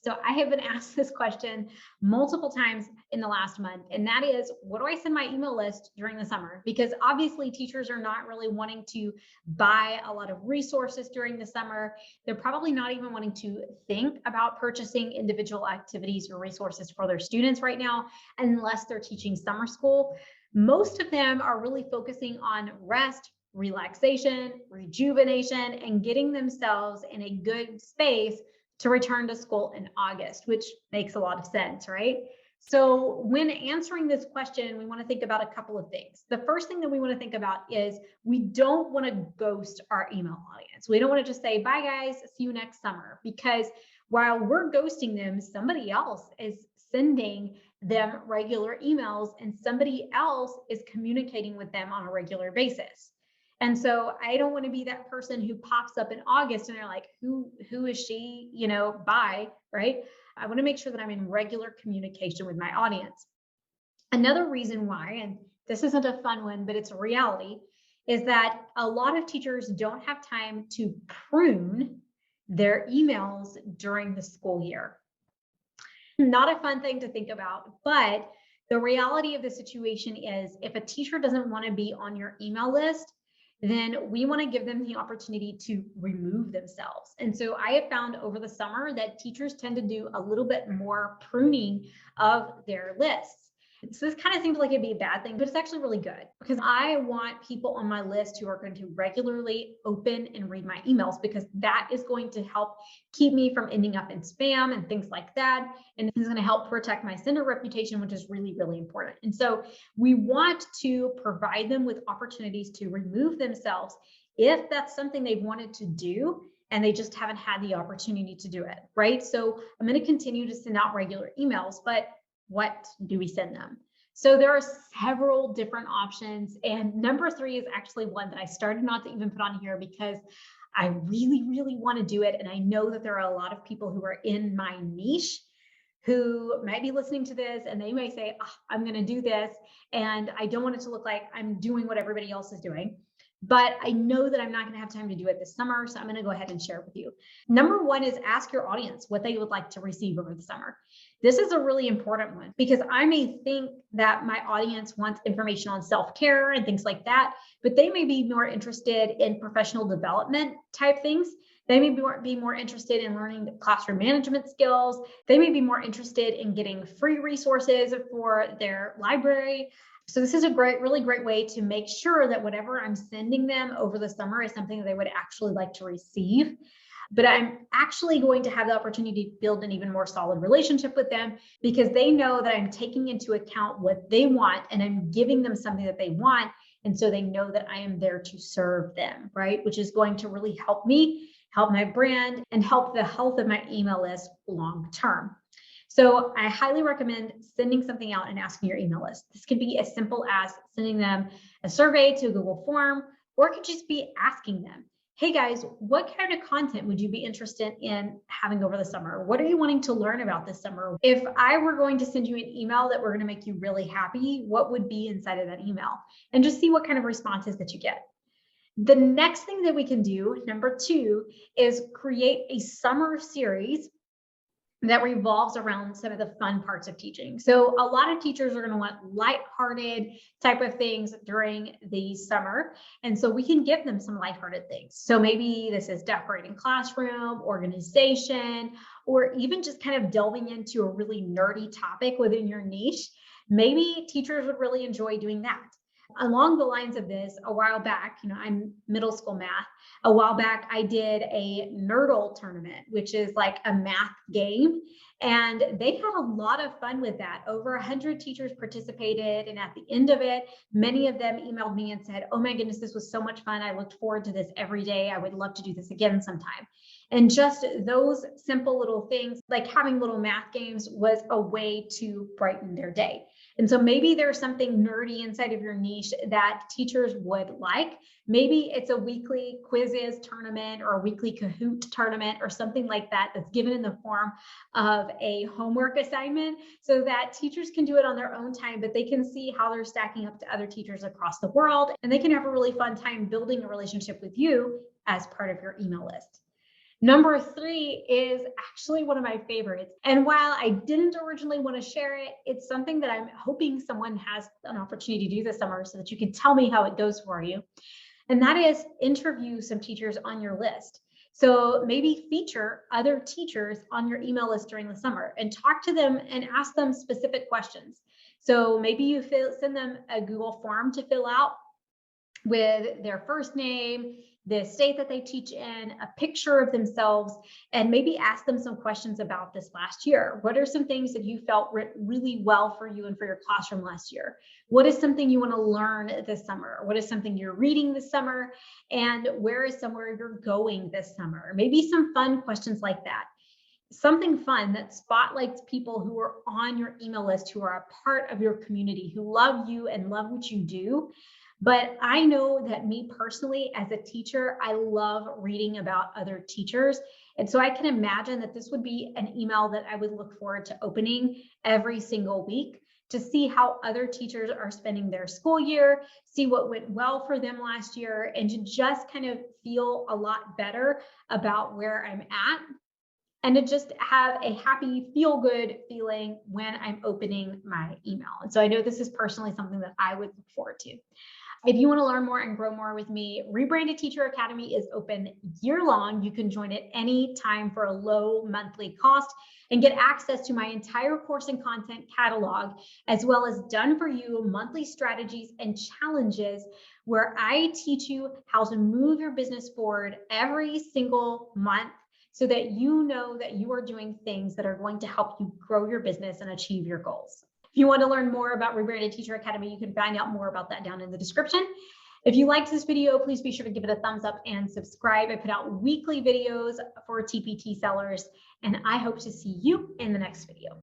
So I have been asked this question multiple times in the last month, and that is, what do I send my email list during the summer? Because obviously teachers are not really wanting to buy a lot of resources during the summer. They're probably not even wanting to think about purchasing individual activities or resources for their students right now, unless they're teaching summer school. Most of them are really focusing on rest, relaxation, rejuvenation, and getting themselves in a good space to return to school in August, which makes a lot of sense, right? So when answering this question, we want to think about a couple of things. The first thing that we want to think about is we don't want to ghost our email audience. We don't want to just say, bye guys, see you next summer, because while we're ghosting them, somebody else is sending them regular emails and somebody else is communicating with them on a regular basis. And so I don't want to be that person who pops up in August and they're like, who is she, bye, right? I want to make sure that I'm in regular communication with my audience. Another reason why, and this isn't a fun one, but it's a reality, is that a lot of teachers don't have time to prune their emails during the school year. Not a fun thing to think about, but the reality of the situation is if a teacher doesn't want to be on your email list, then we want to give them the opportunity to remove themselves. And so I have found over the summer that teachers tend to do a little bit more pruning of their lists. So this kind of seems like it'd be a bad thing, but it's actually really good because I want people on my list who are going to regularly open and read my emails, because that is going to help keep me from ending up in spam and things like that. And this is going to help protect my sender reputation, which is really, really important. And so we want to provide them with opportunities to remove themselves if that's something they've wanted to do and they just haven't had the opportunity to do it, right? So I'm going to continue to send out regular emails, but what do we send them? So there are several different options. And number 3 is actually one that I started not to even put on here because I really, really want to do it. And I know that there are a lot of people who are in my niche who might be listening to this and they may say, oh, I'm going to do this. And I don't want it to look like I'm doing what everybody else is doing. But I know that I'm not going to have time to do it this summer. So I'm going to go ahead and share it with you. Number 1 is ask your audience what they would like to receive over the summer. This is a really important one because I may think that my audience wants information on self-care and things like that, but they may be more interested in professional development type things. They may be more interested in learning classroom management skills. They may be more interested in getting free resources for their library. So this is a really great way to make sure that whatever I'm sending them over the summer is something that they would actually like to receive. But I'm actually going to have the opportunity to build an even more solid relationship with them because they know that I'm taking into account what they want and I'm giving them something that they want. And so they know that I am there to serve them, right? Which is going to really help me, help my brand, and help the health of my email list long term. So I highly recommend sending something out and asking your email list. This could be as simple as sending them a survey to a Google form, or it could just be asking them, hey guys, what kind of content would you be interested in having over the summer? What are you wanting to learn about this summer? If I were going to send you an email that were going to make you really happy, what would be inside of that email? And just see what kind of responses that you get. The next thing that we can do, number 2, is create a summer series that revolves around some of the fun parts of teaching. So a lot of teachers are going to want lighthearted type of things during the summer. And so we can give them some lighthearted things. So maybe this is decorating classroom, organization, or even just kind of delving into a really nerdy topic within your niche. Maybe teachers would really enjoy doing that. Along the lines of this, a while back, I'm middle school math. A while back, I did a Nerdle tournament, which is like a math game. And they had a lot of fun with that. Over 100 teachers participated. And at the end of it, many of them emailed me and said, oh my goodness, this was so much fun. I looked forward to this every day. I would love to do this again sometime. And just those simple little things, like having little math games, was a way to brighten their day. And so maybe there's something nerdy inside of your niche that teachers would like. Maybe it's a weekly quizzes tournament or a weekly Kahoot tournament or something like that that's given in the form of a homework assignment so that teachers can do it on their own time, but they can see how they're stacking up to other teachers across the world. And they can have a really fun time building a relationship with you as part of your email list. Number three is actually one of my favorites. And while I didn't originally want to share it, it's something that I'm hoping someone has an opportunity to do this summer so that you can tell me how it goes for you. And that is interview some teachers on your list. So maybe feature other teachers on your email list during the summer and talk to them and ask them specific questions. So maybe you send them a Google form to fill out with their first name, the state that they teach in, a picture of themselves, and maybe ask them some questions about this last year. What are some things that you felt really well for you and for your classroom last year? What is something you want to learn this summer? What is something you're reading this summer? And where is somewhere you're going this summer? Maybe some fun questions like that. Something fun that spotlights people who are on your email list, who are a part of your community, who love you and love what you do. But I know that me personally, as a teacher, I love reading about other teachers. And so I can imagine that this would be an email that I would look forward to opening every single week to see how other teachers are spending their school year, see what went well for them last year, and to just kind of feel a lot better about where I'm at, and to just have a happy, feel good feeling when I'm opening my email. And so I know this is personally something that I would look forward to. If you want to learn more and grow more with me, Rebranded Teacher Academy is open year long. You can join at any time for a low monthly cost and get access to my entire course and content catalog, as well as done for you monthly strategies and challenges where I teach you how to move your business forward every single month so that you know that you are doing things that are going to help you grow your business and achieve your goals. If you want to learn more about Rebranded Teacher Academy, you can find out more about that down in the description. If you liked this video, please be sure to give it a thumbs up and subscribe. I put out weekly videos for TPT sellers, and I hope to see you in the next video.